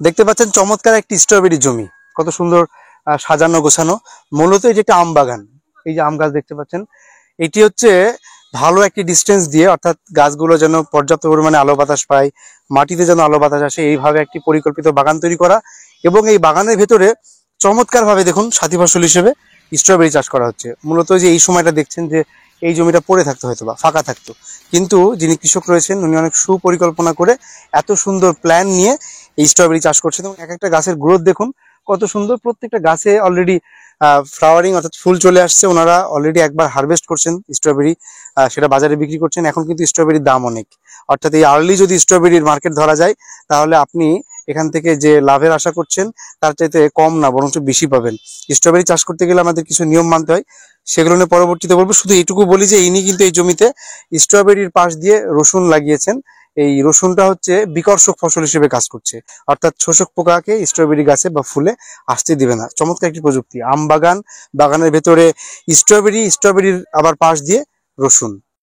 দেখতে পাচ্ছেন চমৎকার একটি স্ট্রবেরি জমি, কত সুন্দর সাজানো গোছানো। মূলত এই যে একটা আম বাগান, এই যে আম গাছ দেখতে পাচ্ছেন, এটি হচ্ছে ভালো একটি ডিস্টেন্স দিয়ে, অর্থাৎ গাছগুলো যেন পর্যাপ্ত পরিমাণে আলো বাতাস পায়, মাটিতে যেন আলো বাতাস আসে, এইভাবে একটি পরিকল্পিত বাগান তৈরি করা। এবং এই বাগানের ভেতরে চমৎকার ভাবে দেখুন সাথী ফসল হিসেবে স্ট্রবেরি চাষ করা হচ্ছে। মূলত যে এই সময়টা দেখছেন যে এই জমিটা পড়ে থাকতো, হয়তো বা ফাঁকা থাকতো, কিন্তু যিনি কৃষক রয়েছেন উনি অনেক সুপরিকল্পনা করে এত সুন্দর প্ল্যান নিয়ে এই স্ট্রবেরি চাষ করছেন। এবং এক একটা গাছের গ্রোথ দেখুন কত সুন্দর, প্রত্যেকটা গাছে অলরেডি ফ্লাওয়ারিং অর্থাৎ ফুল চলে আসছে। ওনারা অলরেডি একবার হারভেস্ট করছেন স্ট্রবেরি, সেটা বাজারে বিক্রি করছেন। এখন কিন্তু স্ট্রবেরির দাম অনেক, অর্থাৎ এই আর্লি যদি স্ট্রবেরির মার্কেট ধরা যায় তাহলে আপনি এখান থেকে যে লাভের আশা করছেন তার চাইতে কম না, বরঞ্চ বেশি পাবেন। স্ট্রবেরি চাষ করতে গেলে আমাদের কিছু নিয়ম মানতে হয়, সেগুলো নিয়ে পরবর্তীতে বলবো। শুধু এইটুকু বলি যে ইনি কিন্তু এই জমিতে স্ট্রবেরির পাশ দিয়ে রসুন লাগিয়েছেন। এই রসুনটা হচ্ছে বিকর্ষক ফসল হিসেবে কাজ করছে, অর্থাৎ শোষক পোকাকে স্ট্রবেরি গাছে বা ফুলে আসতে দিবে না। চমৎকার একটি প্রযুক্তি, আম বাগান, বাগানের ভেতরে স্ট্রবেরির আবার পাশ দিয়ে রসুন।